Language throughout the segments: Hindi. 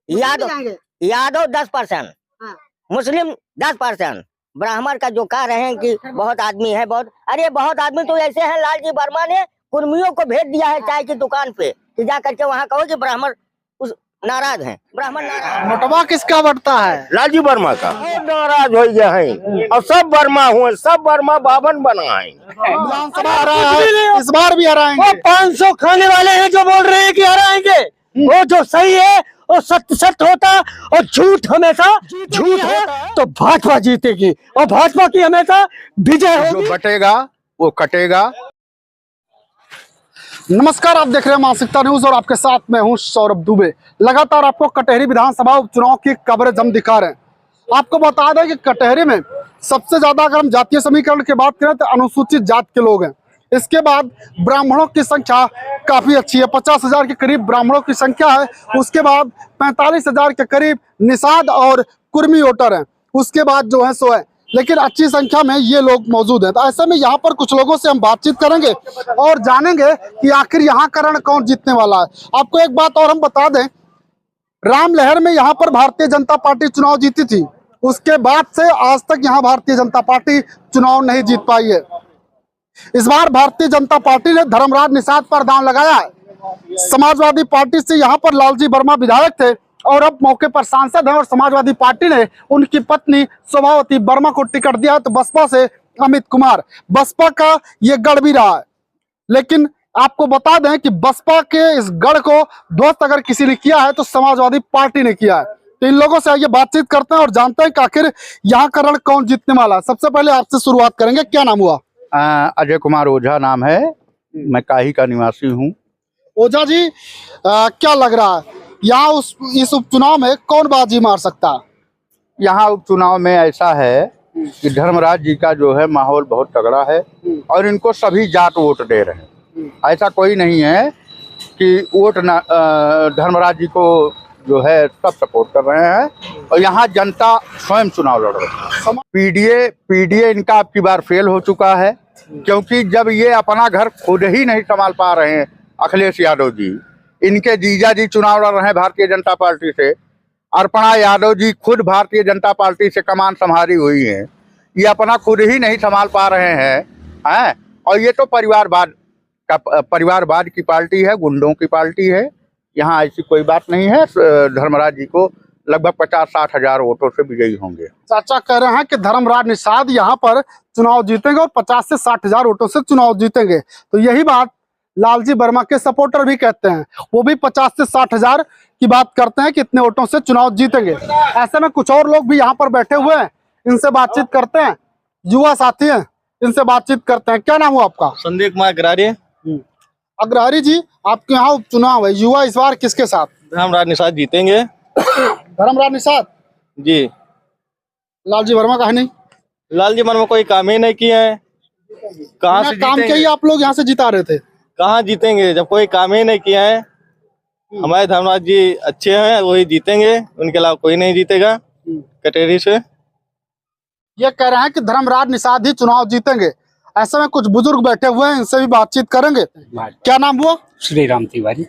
यादव 10%, मुस्लिम 10%, ब्राह्मण का जो कह रहे हैं कि बहुत आदमी है, बहुत आदमी तो ऐसे हैं। लालजी वर्मा ने कुर्मियों को भेज दिया है चाय की दुकान पे कि जा करके वहाँ कहो कि ब्राह्मण नाराज हैं, ब्राह्मण नाराज। नोटवा किसका बढ़ता है? लालजी वर्मा का। नाराज हो गया है और सब वर्मा हुए, सब वर्मा बावन बना है। विधानसभा आ रहा है, इस बार भी हराएंगे। 500 खाने वाले हैं जो बोल रहे हैं कि हराएंगे। वो जो सही है वो सत्य होता और झूठ हमेशा झूठ है, तो भाजपा जीतेगी और भाजपा की हमेशा विजय होगी। जो बटेगा वो कटेगा। नमस्कार, आप देख रहे हैं मानसिकता न्यूज और आपके साथ मैं हूं सौरभ दुबे। लगातार आपको कटहरी विधानसभा उपचुनाव की कवरेज हम दिखा रहे हैं। आपको बता दें कि कटहरी में सबसे ज्यादा अगर हम जातीय समीकरण की बात करें तो अनुसूचित जाति के लोग हैं। इसके बाद ब्राह्मणों की संख्या काफी अच्छी है, 50,000 के करीब ब्राह्मणों की संख्या है। उसके बाद 45,000 के करीब निषाद और कुर्मी वोटर हैं। उसके बाद जो है सो है, लेकिन अच्छी संख्या में ये लोग मौजूद हैं। तो ऐसे में यहाँ पर कुछ लोगों से हम बातचीत करेंगे और जानेंगे कि आखिर यहाँ का रण कौन जीतने वाला है। आपको एक बात और हम बता दें, राम लहर में यहाँ पर भारतीय जनता पार्टी चुनाव जीती थी। उसके बाद से आज तक यहाँ भारतीय जनता पार्टी चुनाव नहीं जीत पाई है। इस बार भारतीय जनता पार्टी ने धर्मराज निषाद पर दांव लगाया है। समाजवादी पार्टी से यहाँ पर लालजी वर्मा विधायक थे और अब मौके पर सांसद हैं और समाजवादी पार्टी ने उनकी पत्नी शोभावती वर्मा को टिकट दिया। तो बसपा से अमित कुमार, बसपा का ये गढ़ भी रहा है। लेकिन आपको बता दें कि बसपा के इस गढ़ को ध्वस्त अगर किसी ने किया है तो समाजवादी पार्टी ने किया है। तो इन लोगों से आइए बातचीत करते हैं और जानते हैं कि आखिर यहाँ का रण कौन जीतने वाला है। सबसे पहले आपसे शुरुआत करेंगे, क्या नाम हुआ? अजय कुमार ओझा नाम है, मैं काही का निवासी हूँ। ओझा जी, क्या लग रहा है यहाँ इस उपचुनाव में कौन बाजी मार सकता है? यहाँ उपचुनाव में ऐसा है कि धर्मराज जी का जो है माहौल बहुत तगड़ा है और इनको सभी जात वोट दे रहे हैं। ऐसा कोई नहीं है कि वोट धर्मराज जी को जो है सब सपोर्ट कर रहे हैं और यहाँ जनता स्वयं चुनाव लड़ रही है। पीडीए इनका अब की बार फेल हो चुका है, क्योंकि जब ये अपना घर खुद ही नहीं संभाल पा रहे हैं, अखिलेश यादव जी, इनके जीजा जी चुनाव लड़ रहे हैं भारतीय जनता पार्टी से। अर्पणा यादव जी खुद भारतीय जनता पार्टी से कमान संभाली हुई है, ये अपना खुद ही नहीं संभाल पा रहे हैं। और ये तो परिवारवाद की पार्टी है, गुंडों की पार्टी है। यहाँ ऐसी कोई बात नहीं है। धर्मराज जी को लगभग 50-60 हजार वोटों से विजयी होंगे। चाचा कह रहे हैं कि धर्मराज निषाद यहाँ पर चुनाव जीतेंगे और 50 से 60 हजार वोटों से चुनाव जीतेंगे। तो यही बात लालजी वर्मा के सपोर्टर भी कहते हैं, वो भी 50 से 60 हजार की बात करते हैं कि इतने वोटों से चुनाव जीतेंगे। ऐसे में कुछ और लोग भी यहाँ पर बैठे हुए हैं, इनसे बातचीत करते हैं। युवा साथी हैं, इनसे बातचीत करते हैं। क्या नाम हुआ आपका? संदीप कुमार अग्रहरी। अग्रहरी जी, आपके यहाँ उपचुनाव है, युवा इस बार किसके साथ? धर्मराज निषाद जीतेंगे। धर्मराज निषाद जी। लालजी वर्मा का नहीं? लालजी वर्मा कोई काम ही नहीं किया है, कहाँ से काम किया ही आप लोग यहाँ से जिता रहे थे? कहाँ जीतेंगे जब कोई काम ही नहीं किया है। हमारे धर्मराज जी अच्छे हैं, वही जीतेंगे, उनके अलावा कोई नहीं जीतेगा कटेरी से। ये कह रहे हैं कि धर्मराज निषाद ही चुनाव जीतेंगे। ऐसे में कुछ बुजुर्ग बैठे हुए हैं, इनसे भी बातचीत करेंगे। क्या नाम हुआ? श्री राम तिवारी।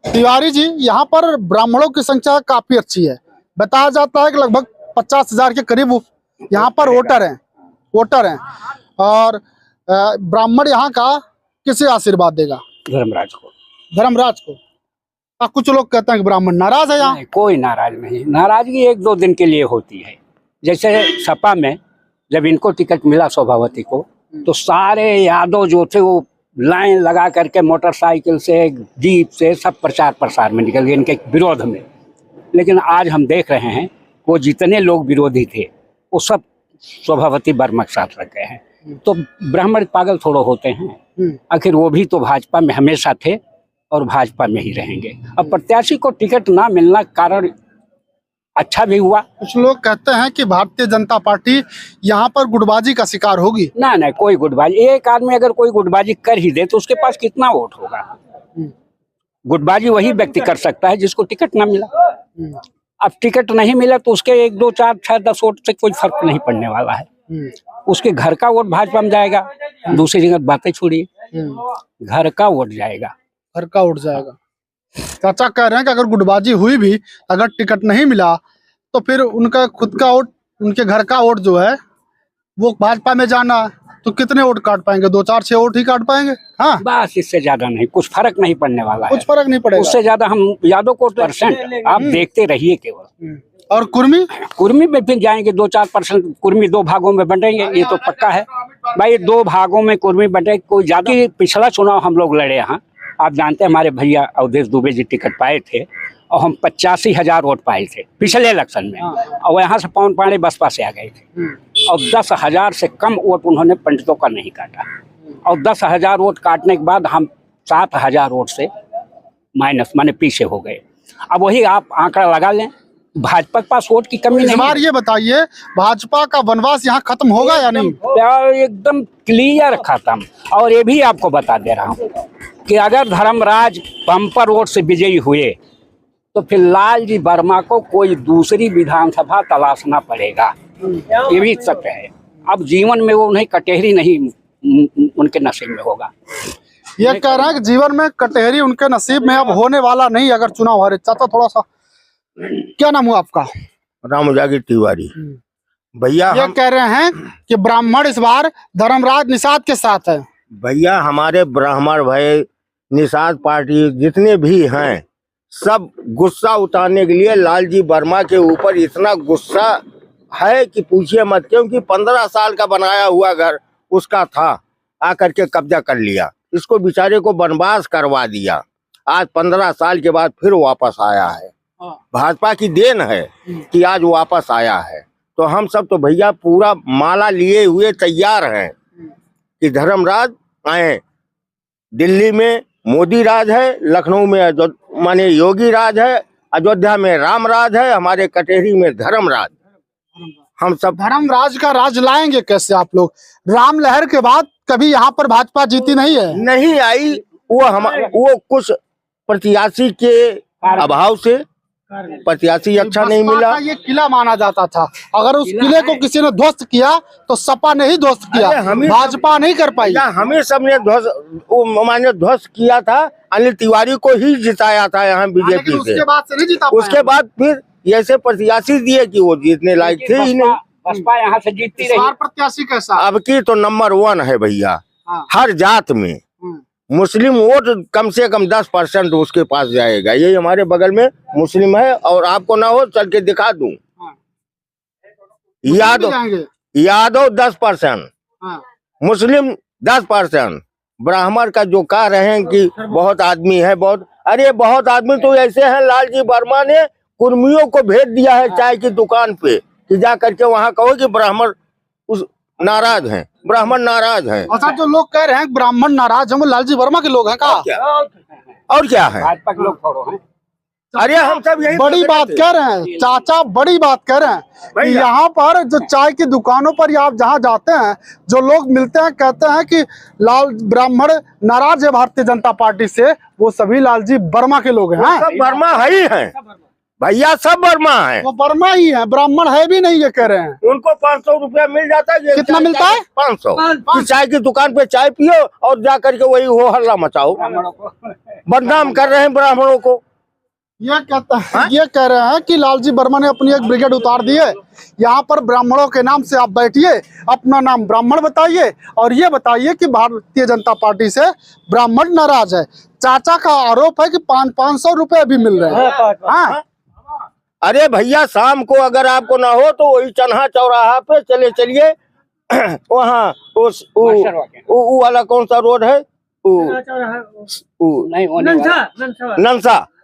तिवारी जी, यहाँ पर ब्राह्मणों की संख्या काफी अच्छी है। बताया जाता है कि लगभग 50,000 के करीब यहाँ पर वोटर हैं और ब्राह्मण यहाँ का किसे आशीर्वाद देगा? धर्मराज को। धर्मराज को। कुछ लोग कहते हैं कि ब्राह्मण नाराज है यहाँ। कोई नाराज नहीं, नाराजगी 1-2 दिन के लिए होती है। जैसे सपा में जब इनको टिकट मिला शोभावती को, तो सारे यादव जो थे वो लाइन लगा करके मोटरसाइकिल से, जीप से सब प्रचार प्रसार में निकल गए इनके विरोध में। लेकिन आज हम देख रहे हैं वो जितने लोग विरोधी थे वो सब शोभावती वर्मा के साथ रह गए हैं। तो ब्राह्मण पागल थोड़े होते हैं, आखिर वो भी तो भाजपा में हमेशा थे और भाजपा में ही रहेंगे। अब प्रत्याशी को टिकट ना मिलना कारण अच्छा भी हुआ। कुछ लोग कहते हैं कि भारतीय जनता पार्टी यहाँ पर गुटबाजी का शिकार होगी। ना, कोई गुटबाजी, एक आदमी अगर कोई गुटबाजी कर ही दे तो उसके पास कितना वोट होगा? गुटबाजी वही व्यक्ति कर सकता है जिसको टिकट ना मिला। अब टिकट नहीं मिला तो उसके 1, 2, 4, 6, 10 वोट से कोई फर्क नहीं पड़ने वाला है। उसके घर का वोट भाजपा में जाएगा, दूसरी जगह बातें छोड़िए, घर का वोट जाएगा। घर का वोट जाएगा। चाचा कह रहे हैं कि अगर गुटबाजी हुई भी, अगर टिकट नहीं मिला तो फिर उनका खुद का वोट, उनके घर का वोट जो है वो भाजपा में जाना है, तो कितने वोट काट पाएंगे? 2 4 6 वोट ही काट पाएंगे। हाँ, बस इससे ज्यादा नहीं, कुछ फर्क नहीं पड़ने वाला है। कुछ फर्क नहीं पड़ेगा। उससे ज्यादा हम यादव को परसेंट आप देखते रहिए केवल। और कुर्मी कुर्मी में फिर जाएंगे 2-4%। कुर्मी 2 भागों में बंटेंगे, ये तो पक्का है भाई। 2 भागों में कुर्मी बंटे। कोई ज्यादा, पिछला चुनाव हम लोग लड़े यहाँ, आप जानते हैं हमारे भैया अवधेश दुबे जी टिकट पाए थे और हम 85,000 वोट पाए थे पिछले इलेक्शन में, और यहाँ से पवन पांडे बसपा से आ गए थे और 10,000 से कम वोट उन्होंने पंडितों का नहीं काटा, और 10,000 वोट काटने के बाद हम 7,000 वोट से माइनस माने पीछे हो गए। अब वही आप आंकड़ा लगा लें, भाजपा के पास वोट की कमी इस नहीं बार है। ये बताइए, भाजपा का वनवास यहाँ खत्म होगा या नहीं? एकदम क्लियर खत्म। और ये भी आपको बता दे रहा हूँ कि अगर धर्मराज बम्पर वोट से विजयी हुए तो फिर लालजी वर्मा को कोई दूसरी विधानसभा तलाशना पड़ेगा, ये भी सत्य है। अब जीवन में वो नहीं, कटहरी नहीं उनके नसीब में होगा। ये कह रहे हैं कि जीवन में कटहरी उनके नसीब में अब होने वाला नहीं अगर चुनाव हारे। चाचा थोड़ा सा, क्या नाम हुआ आपका? राम जागीर तिवारी। भैया ये कह रहे हैं कि ब्राह्मण इस बार धर्मराज निषाद के साथ है। भैया हमारे ब्राह्मण भाई निषाद पार्टी जितने भी हैं सब गुस्सा उतारने के लिए लालजी वर्मा के ऊपर इतना गुस्सा है कि पूछिए मत, क्योंकि 15 साल का बनाया हुआ घर उसका था, आकर के कब्जा कर लिया, इसको बेचारे को वनवास करवा दिया। आज 15 साल के बाद फिर वापस आया है। भाजपा की देन है कि आज वापस आया है। तो हम सब तो भैया पूरा माला लिए हुए तैयार हैं कि धर्मराज आए। दिल्ली में मोदी राज है, लखनऊ में माने योगी राज है, अयोध्या में राम राज है, हमारे कटहरी में धर्मराज। हम सब धर्मराज का राज लाएंगे कैसे आप लोग? राम लहर के बाद कभी यहाँ पर भाजपा जीती नहीं है। नहीं आई, वो कुछ प्रत्याशी के अभाव से प्रत्याशी अच्छा नहीं बसपा मिला। का ये किला माना जाता था, अगर उस किले को किसी ने ध्वस्त किया तो सपा ने ही ध्वस्त किया, अरे हमें भाजपा नहीं कर पाई। या हमें सबने ध्वस्त किया था, अनिल तिवारी को ही जिताया था यहाँ बीजेपी से। उसके बाद से नहीं जीता पाया। उसके बाद फिर ऐसे प्रत्याशी दिए कि वो जीतने लायक थे ही नहीं। बसपा यहाँ से जीतती इस रही। बार प्रत्याशी कैसा? अब की तो नंबर 1 है भैया। हाँ। हर जात में मुस्लिम वोट कम से कम 10% उसके पास जाएगा। ये हमारे बगल में मुस्लिम है, और आपको ना हो चल के दिखा दूं। यादव 10%, मुस्लिम 10%, ब्राह्मण का जो कह रहे हैं कि बहुत आदमी है, बहुत, अरे बहुत आदमी तो ऐसे हैं, लालजी वर्मा ने कुर्मियों को भेज दिया है चाय की दुकान पे कि जा करके वहाँ कहो कि ब्राह्मण उस नाराज हैं, ब्राह्मण नाराज हैं। अच्छा, जो लोग कह रहे हैं ब्राह्मण नाराज हैं वो लालजी वर्मा के लोग हैं का? और क्या है? भाजपा के लोग छोड़ो हैं। अरे हम सब यही बड़ी बात कह रहे हैं चाचा, बड़ी बात कह रहे हैं कि यहाँ पर जो चाय की दुकानों पर आप जहाँ जाते हैं, जो लोग मिलते हैं कहते हैं कि लाल ब्राह्मण नाराज है भारतीय जनता पार्टी से, वो सभी लालजी वर्मा के लोग हैं। सब वर्मा है ही हैं भैया, सब वर्मा है। वो वर्मा ही है, ब्राह्मण है भी नहीं, ये कह रहे हैं। उनको 500 रुपया मिल जाता है। कितना मिलता है? 500। चाय की दुकान पे चाय पियो और जा करके वही हो हल्ला मचाओ, बदनाम कर रहे हैं ब्राह्मणों को। ये कहता है, ये कह रहे हैं कि लालजी वर्मा ने अपनी एक ब्रिगेड उतार दी है, यहाँ पर ब्राह्मणों के नाम से आप बैठिए, अपना नाम ब्राह्मण बताइए और ये बताइए कि भारतीय जनता पार्टी से ब्राह्मण नाराज है। चाचा का आरोप है कि 500 रुपए भी मिल रहे हैं। हाँ। अरे भैया, शाम को अगर आपको ना हो तो वही चन्हा चौराहा पे चलिए वहाँ उस वाला कौन सा रोड है,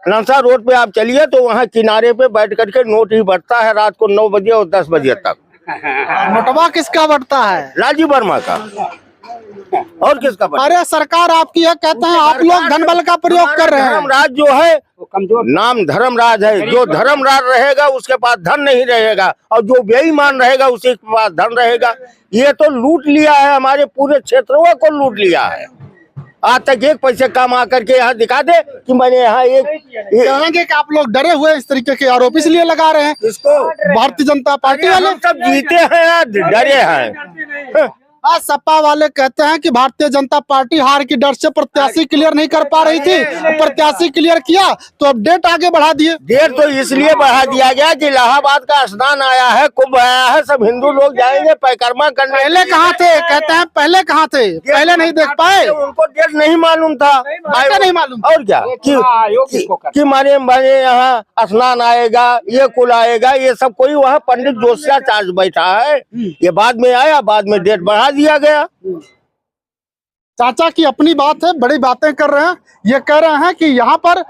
नंसा रोड पे आप चलिए, तो वहाँ किनारे पे बैठ करके नोट ही बढ़ता है रात को 9 बजे और 10 बजे तक। नोटवा किसका बढ़ता है? लालजी वर्मा का। और किसका बढ़ता? अरे सरकार आपकी है, कहते हैं आप लोग धनबल का प्रयोग कर रहे हैं। धर्मराज जो है कमजोर, नाम धर्मराज है। जो धर्मराज रहेगा उसके पास धन नहीं रहेगा, और जो बेईमान रहेगा उसी के पास धन रहेगा। ये तो लूट लिया है, हमारे पूरे क्षेत्रों को लूट लिया है। आज तक एक पैसे कमा करके यहाँ दिखा दे कि मैंने यहाँ कहेंगे कि आप लोग डरे हुए इस तरीके के आरोप इसलिए लगा रहे हैं। इसको भारतीय जनता पार्टी वाले सब जीते हैं, डरे हैं। आज सपा वाले कहते हैं कि भारतीय जनता पार्टी हार की डर से प्रत्याशी क्लियर नहीं कर पा रही थी, प्रत्याशी क्लियर किया तो अब डेट आगे बढ़ा दिए। डेट तो इसलिए बढ़ा दिया गया कि इलाहाबाद का स्नान आया है, कुंभ आया है, सब हिंदू लोग जाएंगे परिक्रमा करने। पहले कहाँ थे? कहते हैं पहले कहाँ थे? पहले नहीं देख पाए, उनको डेट नहीं मालूम था, नहीं मालूम। और क्या कि माने यहाँ स्नान आएगा, ये कुल आएगा, ये सब कोई वहाँ पंडित जोशियाचार्य बैठा है, ये बाद में आया, बाद में डेट बढ़ा दिया गया। चाचा की अपनी बात है, बड़ी बातें कर रहे हैं। ये कह रहे हैं कि यहाँ पर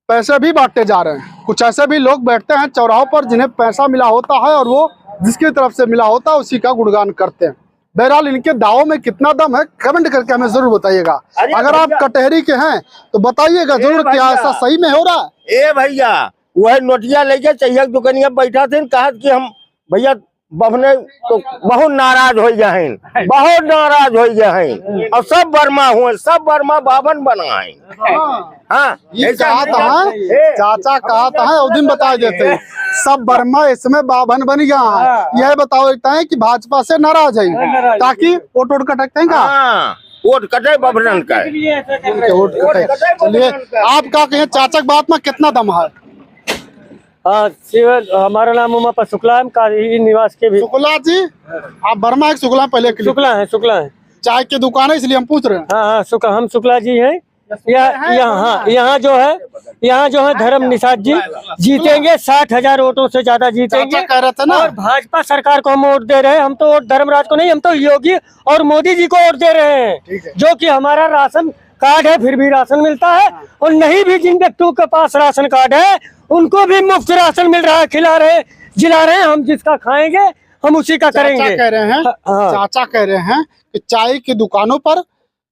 पैसे भी बांटे जा रहे हैं। कुछ ऐसे भी लोग बैठते हैं चौराहों पर जिन्हें पैसा मिला होता है और वो जिसकी तरफ से मिला होता है उसी का गुणगान करते हैं। बहरहाल इनके दावों में कितना दम है कमेंट करके हमें जरूर बताइएगा। अगर आप कटहरी के हैं तो बताइएगा जरूर क्या ऐसा सही में हो रहा है। ए भैया वह नोटिया लेके चाहिए दुकानिया बैठा थे, कहा कि हम भैया बहने तो बहुत नाराज हो गए हैं, बहुत नाराज हो गए हैं, और सब बर्मा हुए, सब बर्मा बावन बना है। हाँ ये कहा था चाचा, कहा था उस दिन बता देते हैं सब बर्मा इसमें बावन बन गया है। यह बताओ है कि भाजपा से नाराज है ताकि वोट वोट कटकते हैं। हाँ वोट कटे बबरन का वोट कटे। चलिए आप क्या कहें चाचा की बात में कितना दम है? हाँ हमारा नाम उमापत शुक्ला है, काजी निवास के भी। शुक्ला जी आप बर्मा है? शुक्ला पहले शुक्ला है चाय की दुकान है इसलिए हम पूछ रहे हैं। हाँ शुक्ला, हम शुक्ला जी हैं। यहाँ जो है धर्म निषाद जी जीतेंगे, 60,000 वोटों से ज्यादा जीतेंगे। कह रहे थे ना, और भाजपा सरकार को हम वोट दे रहे हैं। हम तो वोट धर्मराज को नहीं, हम तो योगी और मोदी जी को वोट दे रहे हैं। जो कि हमारा राशन कार्ड है फिर भी राशन मिलता है, और नहीं भी जिन व्यक्तियों के पास राशन कार्ड है उनको भी मुफ्त राशन मिल रहा है, खिला रहे जिला रहे हैं। हम जिसका खाएंगे हम उसी का करेंगे। चाचा कह रहे हैं कि चाय की दुकानों पर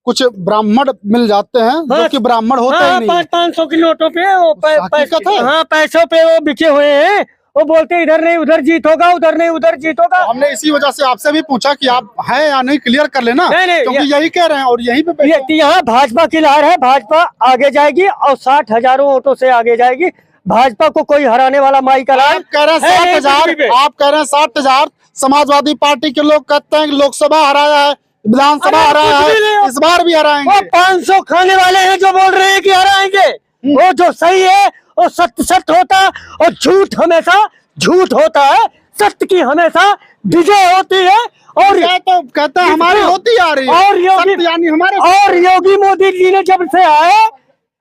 कुछ ब्राह्मण मिल जाते हैं जो कि ब्राह्मण होते ही नहीं। 500 की नोटों पे वो पैसों पे वो बिके हुए हैं। वो बोलते इधर नहीं उधर जीत होगा, उधर नहीं उधर जीत होगा। हमने इसी वजह से आपसे भी पूछा कि आप हैं या नहीं, क्लियर कर लेना। क्योंकि यही कह रहे हैं और यही पे यहाँ भाजपा की लहर है, भाजपा आगे जाएगी और 60,000 वोटों से आगे जाएगी। भाजपा को कोई हराने वाला माई का लाल। आप कह रहे हैं 60,000, समाजवादी पार्टी के लोग कहते हैं लोकसभा हराया है, विधानसभा हराया है, इस बार भी हराएंगे। 500 खाने वाले हैं जो बोल रहे हैं कि हराएंगे। वो जो सही है वो सत्य होता और झूठ हमेशा झूठ होता है। सत्य की हमेशा विजय होती है। और तो कहते हैं हमारी होती आ रही है, और योगी यानी हमारे और योगी मोदी जी ने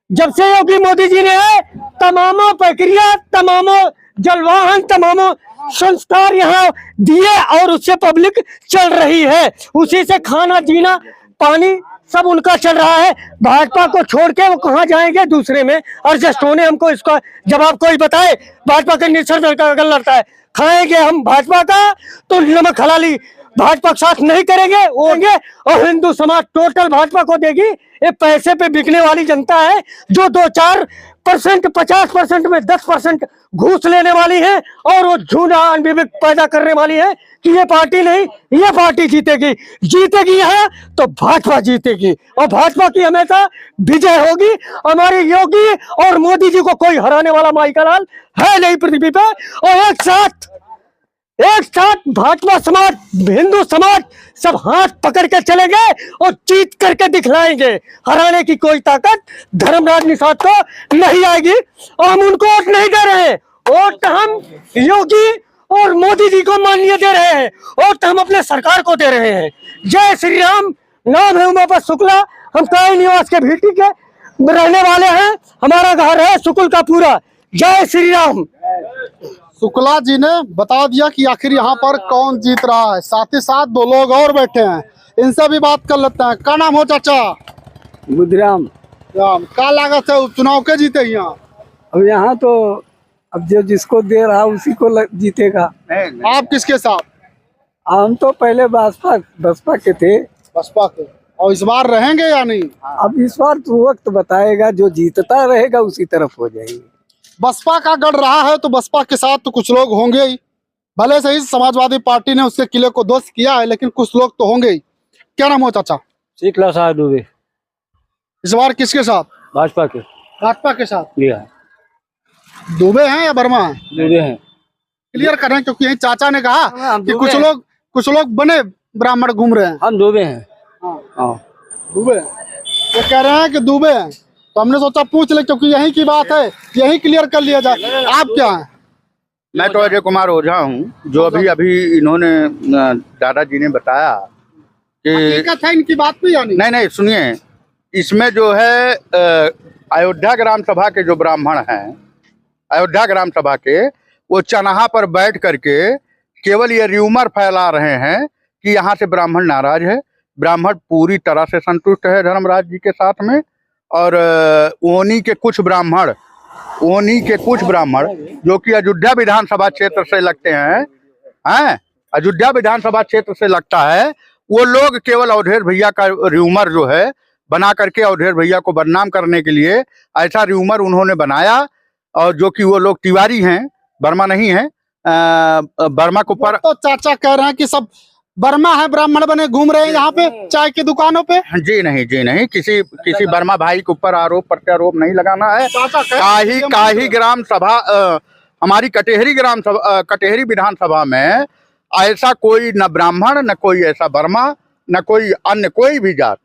जब से योगी मोदी जी ने तमामों प्रक्रिया, तमामों जलवाहन, तमामों संस्कार यहाँ दिए और उससे पब्लिक चल रही है। उसी से खाना जीना पानी सब उनका चल रहा है। भाजपा को छोड़ के वो कहाँ जाएंगे दूसरे में। और जस्ट होने हमको इसका जवाब कोई बताए। भाजपा के निश्चय अगर लड़ता है खाएंगे हम भाजपा का तो नमक हलाली भाजपा के साथ नहीं करेंगे, होंगे। और हिंदू समाज टोटल भाजपा को देगी। ये पैसे पे बिकने वाली जनता है जो 2-4% 50% में 10% घूस लेने वाली है और वो झूठा विवेक पैदा करने वाली है कि ये पार्टी नहीं, ये पार्टी जीतेगी यहाँ तो भाजपा जीतेगी और भाजपा की हमेशा विजय होगी। हमारे योगी और मोदी जी को कोई हराने वाला माई का लाल है नहीं पृथ्वी पे। और एक साथ भाजपा समाज, हिंदू समाज सब हाथ पकड़ के चलेंगे और जीत करके दिखलाएंगे। हराने की कोई ताकत धर्मराज निषाद को नहीं आएगी और हम उनको वोट नहीं दे रहे हैं। वोट हम योगी और मोदी जी को माननीय दे रहे हैं। वोट हम अपने सरकार को दे रहे हैं। जय श्री राम। नाम है उमापत शुक्ला। हम काई निवास के भीटी के रहने वाले हैं। हमारा घर है सुकुल का पूरा। जय श्री राम। शुक्ला जी ने बता दिया कि आखिर यहाँ पर कौन जीत रहा है। साथ ही साथ 2 लोग और बैठे हैं, इनसे भी बात कर लेते हैं। क्या नाम हो चाचा? बुद्धराम। क्या लागत है चुनाव के जीते यहाँ? अब यहाँ तो अब जो जिसको दे रहा उसी को जीतेगा। आप किसके साथ? हम तो पहले बसपा के थे। बसपा के। और इस बार रहेंगे या नहीं? अब इस बार तो वक्त बताएगा, जो जीतता रहेगा उसी तरफ हो जाएगी। बसपा का गढ़ रहा है तो बसपा के साथ तो कुछ लोग होंगे ही। भले से ही समाजवादी पार्टी ने उसके किले को ध्वस्त किया है लेकिन कुछ लोग तो होंगे ही। क्या नाम हो चाचा? शीतला साहब दुबे। इस बार किसके साथ? भाजपा के। भाजपा के साथ लिया। दुबे हैं या वर्मा हैं? दुबे हैं। क्लियर करें क्योंकि यही चाचा ने कहा कि कुछ लोग बने ब्राह्मण घूम रहे हैं? हम दुबे हैं। हाँ, दुबे ये कह रहे हैं कि दुबे हैं, तो हमने सोचा पूछ ले, क्योंकि यही की बात है, यही क्लियर कर लिया जाए। आप क्या हैं? मैं तो अजय कुमार ओझा हूँ। जो अभी इन्होंने दादाजी ने बताया कि हकीकत है इनकी बात में या नहीं? नहीं सुनिए, इसमें जो है अयोध्या ग्राम सभा के जो ब्राह्मण हैं, अयोध्या ग्राम सभा के, वो चनाहा पर बैठ करके केवल ये र्यूमर फैला रहे हैं कि यहाँ से ब्राह्मण नाराज है। ब्राह्मण पूरी तरह से संतुष्ट है धर्मराज जी के साथ में। और ओनी के कुछ ब्राह्मण जो कि अयोध्या विधानसभा क्षेत्र से लगते हैं, अयोध्या विधानसभा क्षेत्र से लगता है, वो लोग केवल अवधेश भैया का र्यूमर जो है बना करके अवधेश भैया को बदनाम करने के लिए ऐसा र्यूमर उन्होंने बनाया। और जो कि वो लोग तिवारी हैं, वर्मा नहीं है। वर्मा को पर तो चाचा कह रहे हैं कि सब वर्मा है, ब्राह्मण बने घूम रहे हैं यहाँ पे चाय की दुकानों पे। जी नहीं, किसी वर्मा भाई के ऊपर आरोप प्रत्यारोप नहीं लगाना है। काही ग्राम सभा, हमारी कटेहरी विधानसभा में ऐसा कोई न ब्राह्मण, न कोई ऐसा वर्मा, न कोई अन्य कोई भी जात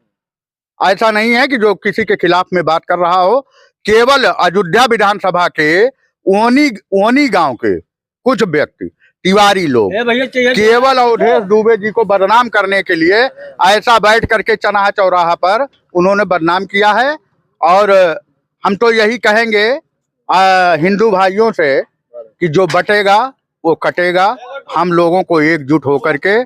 ऐसा नहीं है कि जो किसी के खिलाफ में बात कर रहा हो। केवल अयोध्या विधानसभा के ओनी गांव के कुछ व्यक्ति, तिवारी लोग, केवल अवधेश दुबे जी को बदनाम करने के लिए ऐसा बैठ करके चनाहा चौराहा पर उन्होंने बदनाम किया है। और हम तो यही कहेंगे हिंदू भाइयों से कि जो बटेगा वो कटेगा। हम लोगों को एकजुट होकर के